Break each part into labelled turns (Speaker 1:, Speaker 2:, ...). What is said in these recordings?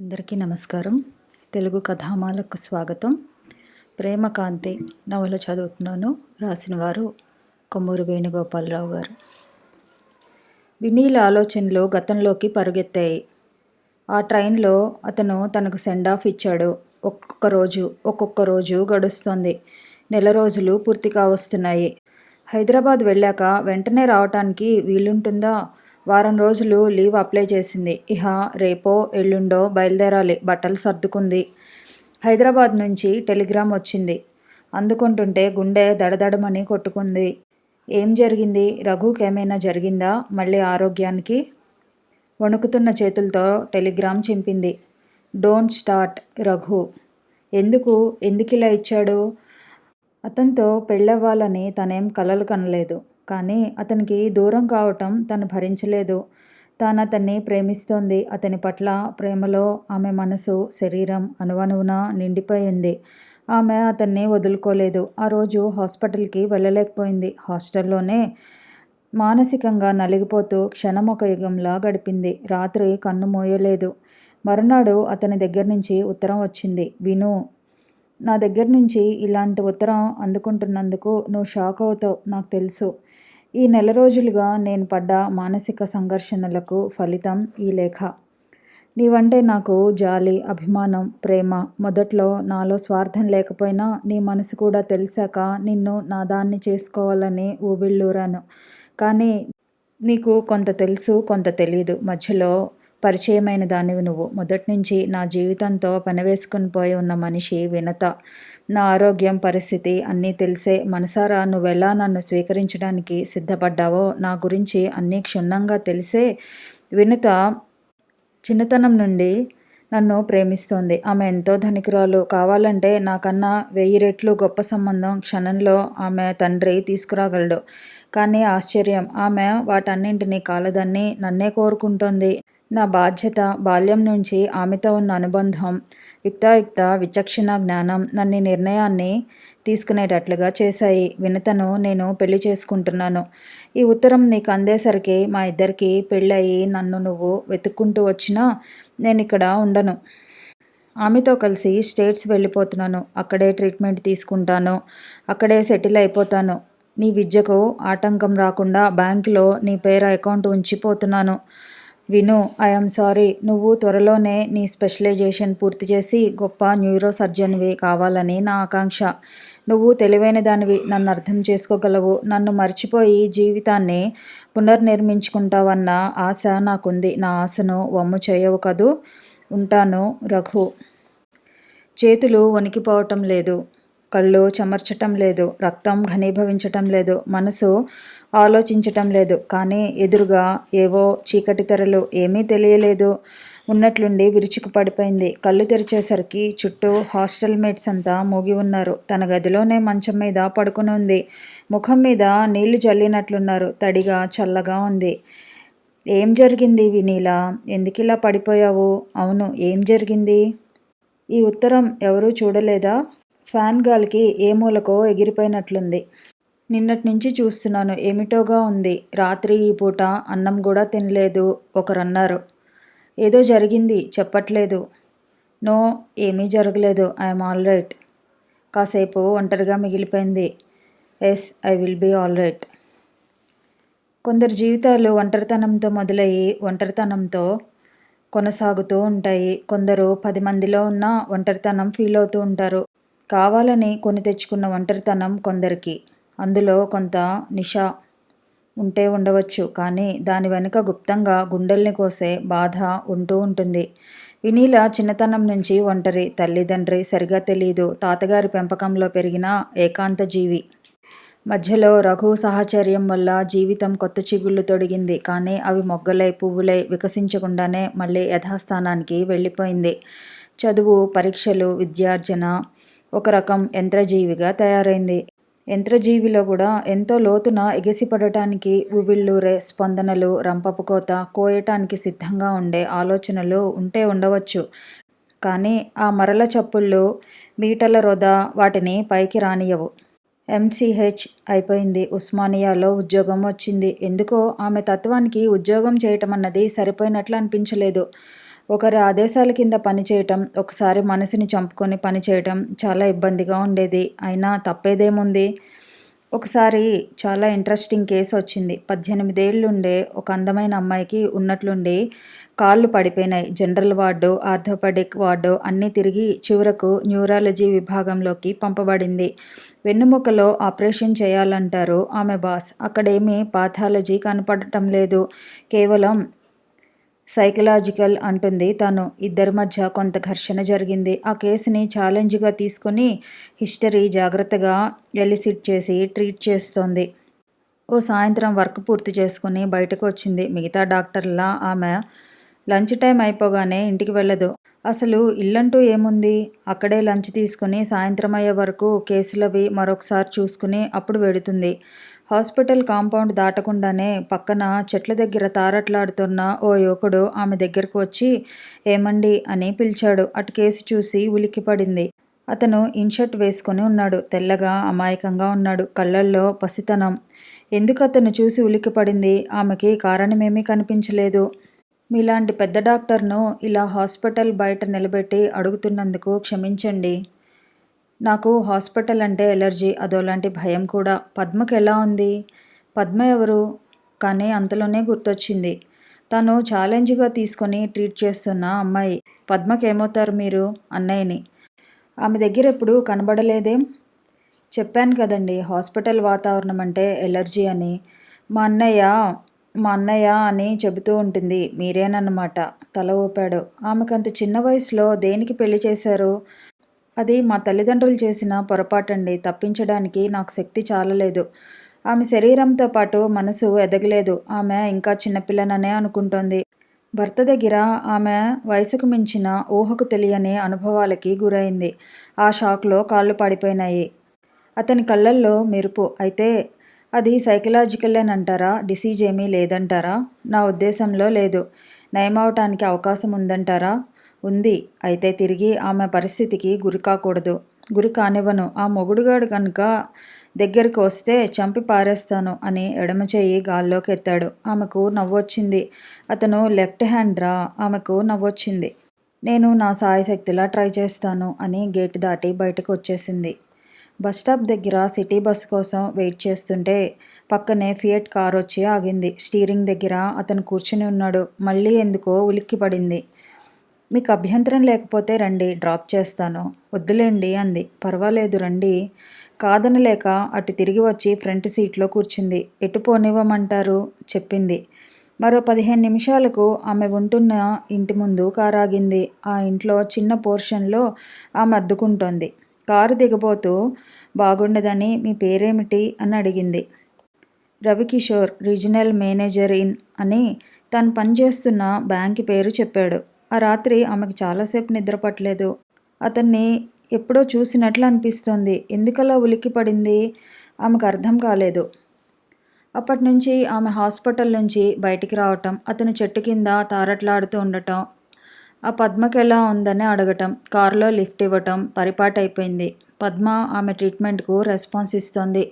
Speaker 1: అందరికీ నమస్కారం. తెలుగు కథామాలకు స్వాగతం. ప్రేమకాంతి నవల చదువుతున్నాను. రాసిన వారు కొమ్మూరి వేణుగోపాలరావు గారు. వినీల ఆలోచనలు గతంలోకి పరుగెత్తాయి. ఆ ట్రైన్లో అతను తనకు సెండ్ ఆఫ్ ఇచ్చాడు. ఒక్కొక్క రోజు గడుస్తోంది. నెల రోజులు పూర్తి కావస్తున్నాయి. హైదరాబాద్ వెళ్ళాక వెంటనే రావటానికి వీలుంటుందా? వారం రోజులు లీవ్ అప్లై చేసింది. ఇహ రేపో ఎల్లుండో బయలుదేరాలి. బట్టలు సర్దుకుంది. హైదరాబాద్ నుంచి టెలిగ్రామ్ వచ్చింది. అందుకుంటుంటే గుండె దడదడమని కొట్టుకుంది. ఏం జరిగింది? రఘుకేమైనా జరిగిందా? మళ్ళీ ఆరోగ్యానికి? వణుకుతున్న చేతులతో టెలిగ్రామ్ చింపింది. Don't start Raghu. ఎందుకిలా ఇచ్చాడు? అతనితో పెళ్ళవ్వాలని తనేం కలలు కనలేదు. కానీ అతనికి దూరం కావటం తను భరించలేదు. తాను అతన్ని ప్రేమిస్తోంది. అతని పట్ల ప్రేమలో ఆమె మనసు, శరీరం అణువణువున నిండిపోయింది. ఆమె అతన్ని వదులుకోలేదు. ఆ రోజు హాస్పిటల్కి వెళ్ళలేకపోయింది. హాస్టల్లోనే మానసికంగా నలిగిపోతూ క్షణం ఒక యుగంలా గడిపింది. రాత్రి కన్ను మూయలేదు. మరునాడు అతని దగ్గర నుంచి ఉత్తరం వచ్చింది. విను, నా దగ్గర నుంచి ఇలాంటి ఉత్తరం అందుకుంటున్నందుకు నువ్వు షాక్ అవుతావు, నాకు తెలుసు. ఈ నెల రోజులుగా నేను పడ్డ మానసిక సంఘర్షణలకు ఫలితం ఈ లేఖ. నీవంటే నాకు జాలి, అభిమానం, ప్రేమ. మొదట్లో నాలో స్వార్థం లేకపోయినా నీ మనసు కూడా తెలిసాక నిన్ను నా దాన్ని చేసుకోవాలని ఊబిళ్ళూరాను. కానీ నీకు కొంత తెలుసు, కొంత తెలీదు. మధ్యలో పరిచయమైన దానివి నువ్వు. మొదట్నుంచి నా జీవితంతో పెనవేసుకుని పోయి ఉన్న మనిషి వినత. నా ఆరోగ్యం, పరిస్థితి అన్నీ తెలిసే మనసారా నువ్వెలా నన్ను స్వీకరించడానికి సిద్ధపడ్డావో నా గురించి అన్నీ క్షుణ్ణంగా తెలిసే వినత చిన్నతనం నుండి నన్ను ప్రేమిస్తోంది. ఆమె ఎంతో ధనికురాలు. కావాలంటే నాకన్నా 1000 రెట్లు గొప్ప సంబంధం క్షణంలో ఆమె తండ్రి తీసుకురాగలడు. కానీ ఆశ్చర్యం, ఆమె వాటన్నింటినీ కాలదన్ని నన్నే కోరుకుంటోంది. నా బాధ్యత, బాల్యం నుంచి ఆమెతో ఉన్న అనుబంధం, యుక్తాయుక్త విచక్షణ జ్ఞానం నన్ను నిర్ణయాన్ని తీసుకునేటట్లుగా చేశాయి. వినతను నేను పెళ్లి చేసుకుంటున్నాను. ఈ ఉత్తరం నీకు అందేసరికి మా ఇద్దరికి పెళ్ళయి నన్ను నువ్వు వెతుక్కుంటూ వచ్చినా నేను ఇక్కడ ఉండను. ఆమెతో కలిసి స్టేట్స్ వెళ్ళిపోతున్నాను. అక్కడే ట్రీట్మెంట్ తీసుకుంటాను. అక్కడే సెటిల్ అయిపోతాను. నీ విద్యకు ఆటంకం రాకుండా బ్యాంకులో నీ పేరు అకౌంట్ ఉంచిపోతున్నాను. విను, ఐఎమ్ సారీ. నువ్వు త్వరలోనే నీ స్పెషలైజేషన్ పూర్తి చేసి గొప్ప న్యూరో సర్జన్వి కావాలని నా ఆకాంక్ష. నువ్వు తెలివైన దానివి, నన్ను అర్థం చేసుకోగలవు, నన్ను మర్చిపోయి జీవితాన్ని పునర్నిర్మించుకుంటావన్న ఆశ నాకుంది. నా ఆశను వమ్ము చేయవు కదూ. ఉంటాను రఘు. చేతులు వణికిపోవటం లేదు. కళ్ళు చెమర్చటం లేదు. రక్తం ఘనీభవించటం లేదు. మనసు ఆలోచించటం లేదు. కానీ ఎదురుగా ఏవో చీకటి తెరలు. ఏమీ తెలియలేదు. ఉన్నట్లుండి విరుచుకు పడిపోయింది. కళ్ళు తెరిచేసరికి చుట్టూ హాస్టల్ మేట్స్ అంతా మూగి ఉన్నారు. తన గదిలోనే మంచం మీద పడుకుని ఉంది. ముఖం మీద నీళ్లు జల్లినట్లున్నారు. తడిగా చల్లగా ఉంది. ఏం జరిగింది వినీలా? ఎందుకిలా పడిపోయావు? అవును, ఏం జరిగింది? ఈ ఉత్తరం ఎవరూ చూడలేదా? ఫ్యాన్ గాలికి ఏ మూలకో ఎగిరిపోయినట్లుంది. నిన్నటి నుంచి చూస్తున్నాను. ఏమిటోగా ఉంది. రాత్రి ఈ పూట అన్నం కూడా తినలేదు ఒకరన్నారు. ఏదో జరిగింది, చెప్పట్లేదు. నో, ఏమీ జరగలేదు. I'm all right. కాసేపు ఒంటరిగా మిగిలిపోయింది. Yes, I will be all right. కొందరి జీవితాలు ఒంటరితనంతో మొదలయ్యి ఒంటరితనంతో కొనసాగుతూ ఉంటాయి. కొందరు 10 మందిలో ఉన్న ఒంటరితనం ఫీల్ అవుతూ ఉంటారు. కావాలని కొని తెచ్చుకున్న ఒంటరితనం కొందరికి. అందులో కొంత నిష ఉంటే ఉండవచ్చు. కానీ దాని వెనుక గుప్తంగా గుండెల్ని కోసే బాధ ఉంటూ ఉంటుంది. వినీల చిన్నతనం నుంచి ఒంటరి. తల్లిదండ్రి సరిగా తెలీదు. తాతగారి పెంపకంలో పెరిగిన ఏకాంత జీవి. మధ్యలో రఘు సాహచర్యం వల్ల జీవితం కొత్త చిగుళ్ళు తొడిగింది. కానీ అవి మొగ్గలై పువ్వులై వికసించకుండానే మళ్ళీ యథాస్థానానికి వెళ్ళిపోయింది. చదువు, పరీక్షలు, విద్యార్జన ఒక రకం యంత్రజీవిగా తయారైంది. యంత్రజీవిలో కూడా ఎంతో లోతున ఎగిసిపడటానికి ఉవ్విళ్ళూరే స్పందనలు, రంపపు కోత కోయటానికి సిద్ధంగా ఉండే ఆలోచనలు ఉంటే ఉండవచ్చు. కానీ ఆ మరల చప్పుళ్ళు, మీటల రొద వాటిని పైకి రానియవు. MCH అయిపోయింది. ఉస్మానియాలో ఉద్యోగం వచ్చింది. ఎందుకో ఆమె తత్వానికి ఉద్యోగం చేయటమన్నది సరిపోయినట్లు అనిపించలేదు. ఒకరి ఆదేశాల కింద పనిచేయటం, ఒకసారి మనసుని చంపుకొని పనిచేయటం చాలా ఇబ్బందిగా ఉండేది. అయినా తప్పేదేముంది? ఒకసారి చాలా ఇంట్రెస్టింగ్ కేసు వచ్చింది. 18 ఏళ్ళుండే ఒక అందమైన అమ్మాయికి ఉన్నట్లుండి కాళ్ళు పడిపోయినాయి. జనరల్ వార్డు, ఆర్థోపెడిక్ వార్డు అన్నీ తిరిగి చివరకు న్యూరాలజీ విభాగంలోకి పంపబడింది. వెన్నుముకలో ఆపరేషన్ చేయాలంటారు ఆమె బాస్. అక్కడేమీ పాథాలజీ కనపడటం లేదు, కేవలం సైకలాజికల్ అంటుంది తను. ఇద్దరి మధ్య కొంత ఘర్షణ జరిగింది. ఆ కేసుని ఛాలెంజ్గా తీసుకుని హిస్టరీ జాగ్రత్తగా ఎలిసిట్ చేసి ట్రీట్ చేస్తోంది. ఓ సాయంత్రం వర్క్ పూర్తి చేసుకుని బయటకు వచ్చింది. మిగతా డాక్టర్లా ఆమె లంచ్ టైం అయిపోగానే ఇంటికి వెళ్ళదు. అసలు ఇల్లంటూ ఏముంది? అక్కడే లంచ్ తీసుకుని సాయంత్రం అయ్యే వరకు కేసులవి మరొకసారి చూసుకుని అప్పుడు వెడుతుంది. హాస్పిటల్ కాంపౌండ్ దాటకుండానే పక్కన చెట్ల దగ్గర తారట్లాడుతున్న ఓ యువకుడు ఆమె దగ్గరకు వచ్చి ఏమండి అని పిలిచాడు. అటు కేసు చూసి ఉలిక్కిపడింది. అతను ఇన్షర్ట్ వేసుకొని ఉన్నాడు. తెల్లగా అమాయకంగా ఉన్నాడు. కళ్ళల్లో పసితనం. ఎందుకు అతను చూసి ఉలిక్కిపడింది? ఆమెకి కారణమేమీ కనిపించలేదు. మీలాంటి పెద్ద డాక్టర్ను ఇలా హాస్పిటల్ బయట నిలబెట్టి అడుగుతున్నందుకు క్షమించండి. నాకు హాస్పిటల్ అంటే ఎలర్జీ, అదోలాంటి భయం కూడా. పద్మకు ఎలా ఉంది? పద్మ ఎవరు? కానీ అంతలోనే గుర్తొచ్చింది. తను ఛాలెంజ్గా తీసుకొని ట్రీట్ చేస్తున్న అమ్మాయి. పద్మకేమవుతారు మీరు? అన్నయ్యని. ఆమె దగ్గర ఎప్పుడు కనబడలేదేం? చెప్పాను కదండి, హాస్పిటల్ వాతావరణం అంటే ఎలర్జీ అని. మా అన్నయ్య అని చెబుతూ ఉంటుంది. మీరేనన్నమాట. తల ఊపాడు. ఆమెకంత చిన్న వయసులో దేనికి పెళ్లి చేశారు? అది మా తల్లిదండ్రులు చేసిన పొరపాటండి. తప్పించడానికి నాకు శక్తి చాలలేదు. ఆమె శరీరంతో పాటు మనసు ఎదగలేదు. ఆమె ఇంకా చిన్నపిల్లననే అనుకుంటోంది. భర్త దగ్గర ఆమె వయసుకు మించిన ఊహకు తెలియని అనుభవాలకి గురైంది. ఆ షాక్లో కాళ్ళు పడిపోయినాయి. అతని కళ్ళల్లో మెరుపు. అయితే అది సైకలాజికలేనంటారా? డిసీజ్ ఏమీ లేదంటారా? నా ఉద్దేశంలో లేదు. నయమవటానికి అవకాశం ఉందంటారా? ఉంది. అయితే తిరిగి ఆమె పరిస్థితికి గురి కాకూడదు. గురి కానివ్వను. ఆ మొగుడుగాడు కనుక దగ్గరికి వస్తే చంపి పారేస్తాను అని ఎడమ చెయ్యి గాల్లోకి ఎత్తాడు. ఆమెకు నవ్వొచ్చింది. అతను లెఫ్ట్ హ్యాండ్ రా. ఆమెకు నవ్వొచ్చింది. నేను నా సాయశక్తిలా ట్రై చేస్తాను అని గేటు దాటి బయటకు వచ్చేసింది. బస్టాప్ దగ్గర సిటీ బస్సు కోసం వెయిట్ చేస్తుంటే పక్కనే ఫియట్ కారు వచ్చి ఆగింది. స్టీరింగ్ దగ్గర అతను కూర్చుని ఉన్నాడు. మళ్ళీ ఎందుకో ఉలిక్కిపడింది. మీకు అభ్యంతరం లేకపోతే రండి, డ్రాప్ చేస్తాను. వద్దులేండి అంది. పర్వాలేదు రండి. కాదనలేక అటు తిరిగి వచ్చి ఫ్రంట్ సీట్లో కూర్చుంది. ఎటు పోనివ్వమంటారు? చెప్పింది. మరో 15 నిమిషాలకు ఆమె ఉంటున్న ఇంటి ముందు కారు ఆగింది. ఆ ఇంట్లో చిన్న పోర్షన్లో ఆమె అద్దుకుంటోంది. కారు దిగబోతూ బాగుండదని మీ పేరేమిటి అని అడిగింది. రవికిషోర్, రీజనల్ మేనేజర్ ఇన్ అని తను పనిచేస్తున్న బ్యాంక్ పేరు చెప్పాడు. ఆ రాత్రి ఆమెకు చాలాసేపు నిద్ర పట్టలేదు. అతన్ని ఎప్పుడో చూసినట్లు అనిపిస్తోంది. ఎందుకలా ఉలిక్కి పడింది? ఆమెకు అర్థం కాలేదు. అప్పటి నుంచి ఆమె హాస్పిటల్ నుంచి బయటికి రావటం, అతను చెట్టు కింద తారట్లాడుతూ ఉండటం, ఆ పద్మకి ఎలా ఉందని అడగటం, కారులో లిఫ్ట్ ఇవ్వటం పరిపాటైపోయింది. పద్మ ఆమె ట్రీట్మెంట్కు రెస్పాన్స్ ఇస్తోంది.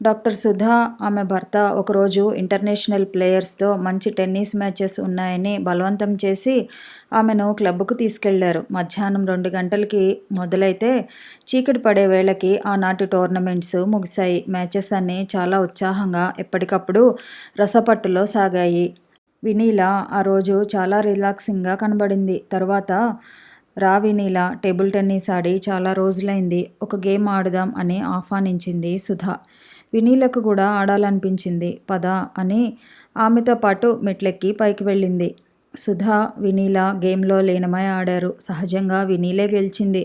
Speaker 1: డాక్టర్ సుధా ఆమె భర్త ఒకరోజు ఇంటర్నేషనల్ ప్లేయర్స్తో మంచి టెన్నిస్ మ్యాచెస్ ఉన్నాయని బలవంతం చేసి ఆమెను క్లబ్కు తీసుకెళ్లారు. మధ్యాహ్నం 2 గంటలకి మొదలైతే చీకటి పడే వేళకి ఆనాటి టోర్నమెంట్స్ ముగిశాయి. మ్యాచెస్ అన్నీ చాలా ఉత్సాహంగా ఎప్పటికప్పుడు రసపట్టులో సాగాయి. వినీల ఆ రోజు చాలా రిలాక్సింగ్గా కనబడింది. తర్వాత రా వినీల, టేబుల్ టెన్నిస్ ఆడి చాలా రోజులైంది. ఒక గేమ్ ఆడుదాం అని ఆహ్వానించింది సుధా. వినీలకు కూడా ఆడాలనిపించింది. పద అని ఆమెతో పాటు మెట్లెక్కి పైకి వెళ్ళింది. సుధా, వినీల గేమ్లో లీనమై ఆడారు. సహజంగా వినీలే గెలిచింది.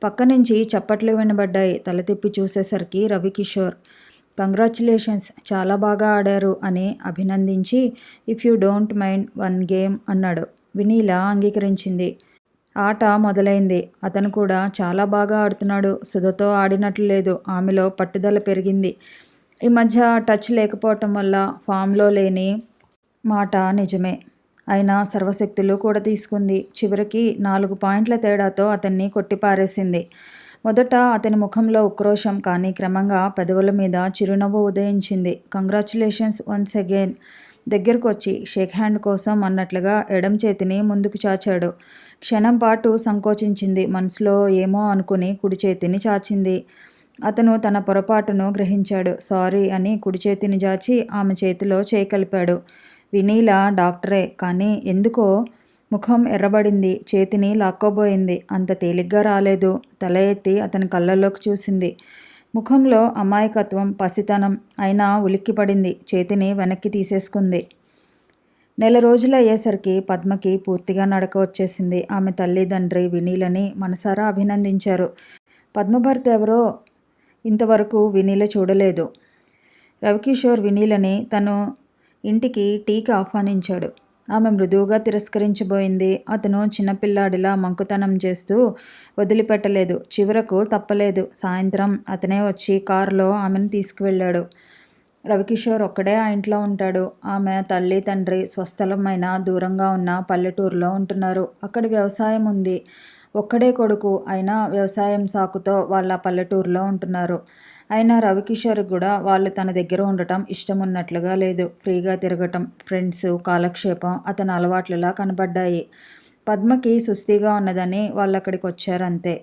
Speaker 1: పక్క నుంచి చప్పట్లు వినబడ్డాయి. తల తిప్పి చూసేసరికి రవికిషోర్. కంగ్రాచ్యులేషన్స్, చాలా బాగా ఆడారు అని అభినందించి if you don't mind 1 game అన్నాడు. వినీల అంగీకరించింది. ఆట మొదలైంది. అతను కూడా చాలా బాగా ఆడుతున్నాడు. సుధతో ఆడినట్లు లేదు. ఆమెలో పట్టుదల పెరిగింది. ఈ మధ్య టచ్ లేకపోవటం వల్ల ఫామ్లో లేని మాట నిజమే. అయినా సర్వశక్తులు కూడా తీసుకుంది. చివరికి 4 పాయింట్ల తేడాతో అతన్ని కొట్టిపారేసింది. మొదట అతని ముఖంలో ఉక్రోషం, కానీ క్రమంగా పెదవుల మీద చిరునవ్వు ఉదయించింది. Congratulations once again. దగ్గరకు వచ్చి షేక్ హ్యాండ్ కోసం అన్నట్లుగా ఎడం చేతిని ముందుకు చాచాడు. క్షణం పాటు సంకోచించింది. మనసులో ఏమో అనుకుని కుడి చేతిని చాచింది. అతను తన పొరపాటును గ్రహించాడు. సారీ అని కుడి చేతిని చాచి ఆమె చేతిలో చేయి కలిపాడు. వినీల డాక్టరే, కానీ ఎందుకో ముఖం ఎర్రబడింది. చేతిని లాక్కోబోయింది. అంత తేలిగ్గా రాలేదు. తల ఎత్తి అతని కళ్ళల్లోకి చూసింది. ముఖంలో అమాయకత్వం, పసితనం. అయినా ఉలిక్కిపడింది. చేతిని వెనక్కి తీసేసుకుంది. నెల రోజులు అయ్యేసరికి పద్మకి పూర్తిగా నడక వచ్చేసింది. ఆమె తల్లిదండ్రి వినీలని మనసారా అభినందించారు. పద్మ భర్త ఎవరో ఇంతవరకు వినీల చూడలేదు. రవికిషోర్ వినీలని తను ఇంటికి టీకి ఆహ్వానించాడు. ఆమె మృదువుగా తిరస్కరించబోయింది. అతను చిన్నపిల్లాడిలా మంకుతనం చేస్తూ వదిలిపెట్టలేదు. చివరకు తప్పలేదు. సాయంత్రం అతనే వచ్చి కారులో ఆమెను తీసుకువెళ్ళాడు. రవికిషోర్ ఒక్కడే ఆ ఇంట్లో ఉంటాడు. ఆమె తల్లి తండ్రి స్వస్థలమైన దూరంగా ఉన్న పల్లెటూరులో ఉంటున్నారు. అక్కడ వ్యవసాయం ఉంది. ఒక్కడే కొడుకు అయినా వ్యవసాయం సాకుతో వాళ్ళ పల్లెటూరులో ఉంటున్నారు. అయినా రవికిషోర్కి కూడా వాళ్ళు తన దగ్గర ఉండటం ఇష్టం ఉన్నట్లుగా లేదు. ఫ్రీగా తిరగటం, ఫ్రెండ్స్, కాలక్షేపం అతని అలవాట్లలా కనబడ్డాయి. పద్మకి సుస్థిగా ఉన్నదని వాళ్ళు అక్కడికి వచ్చారంతే.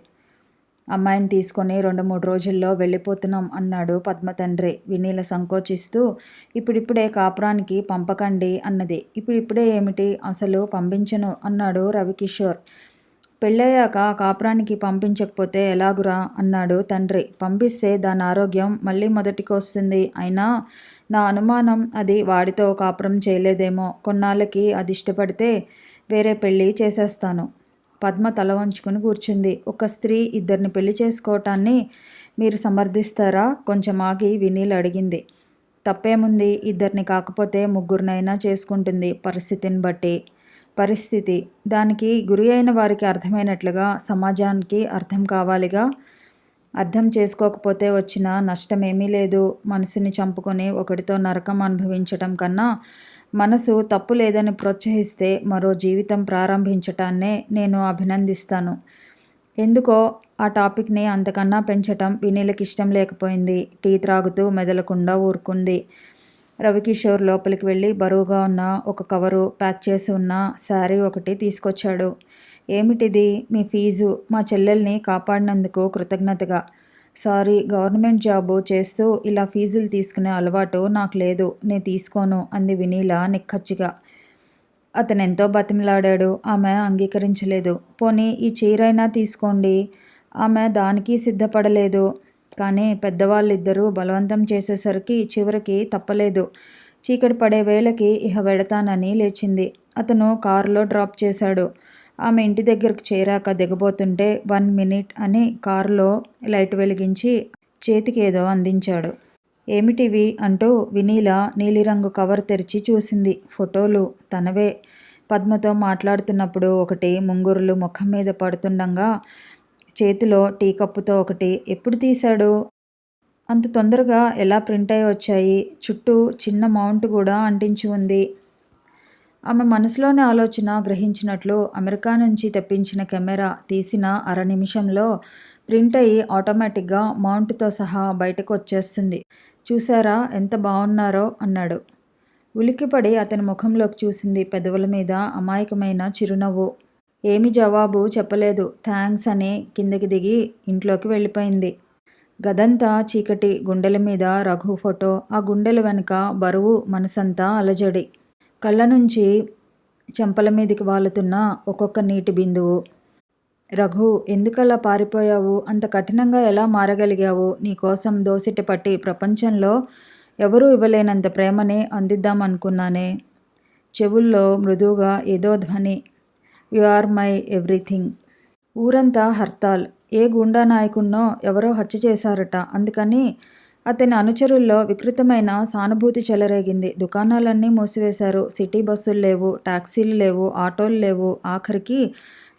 Speaker 1: అమ్మాయిని తీసుకొని 2-3 రోజుల్లో వెళ్ళిపోతున్నాం అన్నాడు పద్మ తండ్రి. వినీల సంకోచిస్తూ, ఇప్పుడిప్పుడే కాపురానికి పంపకండి అన్నది. ఇప్పుడిప్పుడే ఏమిటి, అసలు పంపించను అన్నాడు రవికిషోర్. పెళ్ళయ్యాక కాపురానికి పంపించకపోతే ఎలాగురా అన్నాడు తండ్రి. పంపిస్తే దాని ఆరోగ్యం మళ్ళీ మొదటికి వస్తుంది. అయినా నా అనుమానం అది వాడితో కాపురం చేయలేదేమో. కొన్నాళ్ళకి అది ఇష్టపడితే వేరే పెళ్ళి చేసేస్తాను. పద్మ తల వంచుకుని కూర్చుంది. ఒక స్త్రీ ఇద్దరిని పెళ్లి చేసుకోవటాన్ని మీరు సమర్థిస్తారా? కొంచెం ఆగి వినీల్ అడిగింది. తప్పేముంది, ఇద్దరిని కాకపోతే ముగ్గురినైనా చేసుకుంటుంది పరిస్థితిని బట్టి. పరిస్థితి దానికి గురి అయిన వారికి అర్థమైనట్లుగా సమాజానికి అర్థం కావాలిగా. అర్థం చేసుకోకపోతే వచ్చిన నష్టమేమీ లేదు. మనసుని చంపుకొని ఒకటితో నరకం అనుభవించటం కన్నా మనసు తప్పు లేదని ప్రోత్సహిస్తే మరో జీవితం ప్రారంభించటాన్నే నేను అభినందిస్తాను. ఎందుకో ఆ టాపిక్ని అంతకన్నా పెంచటం వినీలకి ఇష్టం లేకపోయింది. టీ త్రాగుతూ మెదలకుండా ఊరుకుంది. రవికిషోర్ లోపలికి వెళ్ళి బరువుగా ఉన్న ఒక కవరు, ప్యాక్ చేసి ఉన్న శారీ ఒకటి తీసుకొచ్చాడు. ఏమిటిది? మీ ఫీజు. మా చెల్లెల్ని కాపాడినందుకు కృతజ్ఞతగా. సారీ, గవర్నమెంట్ జాబు చేస్తూ ఇలా ఫీజులు తీసుకునే అలవాటు నాకు లేదు. నేను తీసుకోను అంది వినీల నిక్కచ్చిగా. అతనెంతో బతిమలాడాడు. ఆమె అంగీకరించలేదు. పోనీ ఈ చీరైనా తీసుకోండి. ఆమె దానికి సిద్ధపడలేదు. కానీ పెద్దవాళ్ళిద్దరూ బలవంతం చేసేసరికి చివరికి తప్పలేదు. చీకటి పడే వేళకి ఇహ వెడతానని లేచింది. అతను కారులో డ్రాప్ చేశాడు. ఆమె ఇంటి దగ్గరకు చేరాక దిగబోతుంటే 1 minute అని కారులో లైట్ వెలిగించి చేతికి ఏదో అందించాడు. ఏమిటివి అంటూ వినీల నీలిరంగు కవర్ తెరిచి చూసింది. ఫోటోలు తనవే. పద్మతో మాట్లాడుతున్నప్పుడు ఒకటి, ముంగురులు ముఖం మీద పడుతుండగా చేతిలో టీ కప్పుతో ఒకటి. ఎప్పుడు తీశాడు? అంత తొందరగా ఎలా ప్రింట్ అయి వచ్చాయి? చుట్టూ చిన్న మౌంట్ కూడా అంటించి ఉంది. ఆమె మనసులోని ఆలోచన గ్రహించినట్లు అమెరికా నుంచి తెప్పించిన కెమెరా తీసిన 1/2 నిమిషంలో ప్రింట్ అయ్యి ఆటోమేటిక్గా మౌంట్తో సహా బయటకు వచ్చేస్తుంది. చూసారా ఎంత బాగున్నారో అన్నాడు. ఉలిక్కిపడి అతని ముఖంలోకి చూసింది. పెదవుల మీద అమాయకమైన చిరునవ్వు. ఏమి జవాబు చెప్పలేదు. థ్యాంక్స్ అని కిందకి దిగి ఇంట్లోకి వెళ్ళిపోయింది. గదంతా చీకటి. గుండెల మీద రఘు ఫోటో. ఆ గుండెల వెనుక బరువు, మనసంతా అలజడి. కళ్ళ నుంచి చెంపల మీదికి వాలుతున్న ఒక్కొక్క నీటి బిందువు. రఘు, ఎందుకలా పారిపోయావు? అంత కఠినంగా ఎలా మారగలిగావు? నీకోసం దోసిటి పట్టి ప్రపంచంలో ఎవరూ ఇవ్వలేనంత ప్రేమని అందిద్దామనుకున్నానే. చెవుల్లో మృదువుగా ఏదో ధ్వని. You are my everything. ఊరంతా హర్తాల్. ఏ గూండా నాయకున్నో ఎవరో హత్య చేశారట. అందుకని అతని అనుచరుల్లో వికృతమైన సానుభూతి చెలరేగింది. దుకాణాలన్నీ మూసివేశారు. సిటీ బస్సులు లేవు, టాక్సీలు లేవు, ఆటోలు లేవు, ఆఖరికి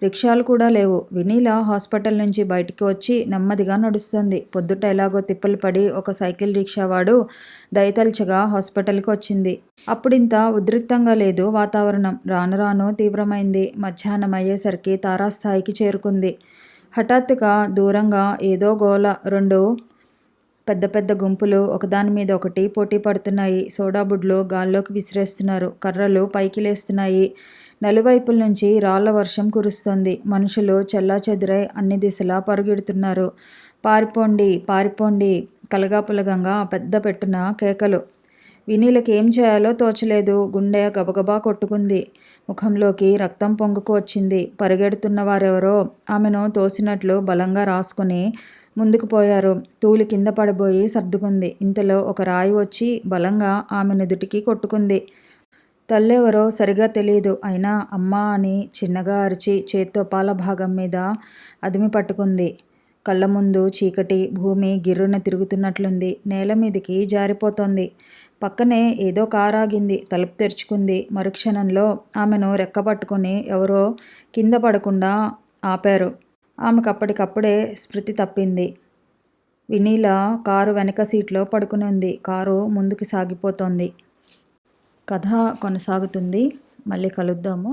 Speaker 1: రిక్షాలు కూడా లేవు. వినీల హాస్పిటల్ నుంచి బయటికి వచ్చి నెమ్మదిగా నడుస్తుంది. పొద్దుట ఎలాగో తిప్పలు పడి ఒక సైకిల్ రిక్షావాడు దయతల్చగా హాస్పిటల్కి వచ్చింది. అప్పుడింత ఉద్రిక్తంగా లేదు వాతావరణం. రాను రాను తీవ్రమైంది. మధ్యాహ్నం అయ్యేసరికి తారాస్థాయికి చేరుకుంది. హఠాత్తుగా దూరంగా ఏదో గోల. 2 పెద్ద పెద్ద గుంపులు ఒకదాని మీద ఒకటి పోటీ పడుతున్నాయి. సోడా బుడ్లు గాల్లోకి విసిరేస్తున్నారు. కర్రలు పైకి లేస్తున్నాయి. నలువైపుల నుంచి రాళ్ల వర్షం కురుస్తోంది. మనుషులు చెల్లాచెదురై అన్ని దిశలా పరుగెడుతున్నారు. పారిపోండి, పారిపోండి! కలగాపులగంగా పెద్ద పెట్టున కేకలు. వినీలకి ఏం చేయాలో తోచలేదు. గుండె గబగబా కొట్టుకుంది. ముఖంలోకి రక్తం పొంగుకు వచ్చింది. పరిగెడుతున్న వారెవరో ఆమెను తోసినట్లు బలంగా రాసుకుని ముందుకు పోయారు. తూలి కింద పడబోయి సర్దుకుంది. ఇంతలో ఒక రాయి వచ్చి బలంగా ఆమె నుదుటికి కొట్టుకుంది. తల్లెవరో సరిగా తెలియదు. అయినా అమ్మా అని చిన్నగా అరిచి చేత్తో పాల భాగం మీద అదిమి పట్టుకుంది. కళ్ళ ముందు చీకటి. భూమి గిర్రున తిరుగుతున్నట్లుంది. నేల మీదికి జారిపోతోంది. పక్కనే ఏదో కారాగింది. తలుపు తెరుచుకుంది. మరుక్షణంలో ఆమెను రెక్కపట్టుకుని ఎవరో కింద పడకుండా ఆపారు. ఆమెకప్పటికప్పుడే స్మృతి తప్పింది. వినీల కారు వెనక సీట్లో పడుకుని ఉంది. కారు ముందుకు సాగిపోతోంది. కథ కొనసాగుతుంది. మళ్ళీ కలుద్దాము.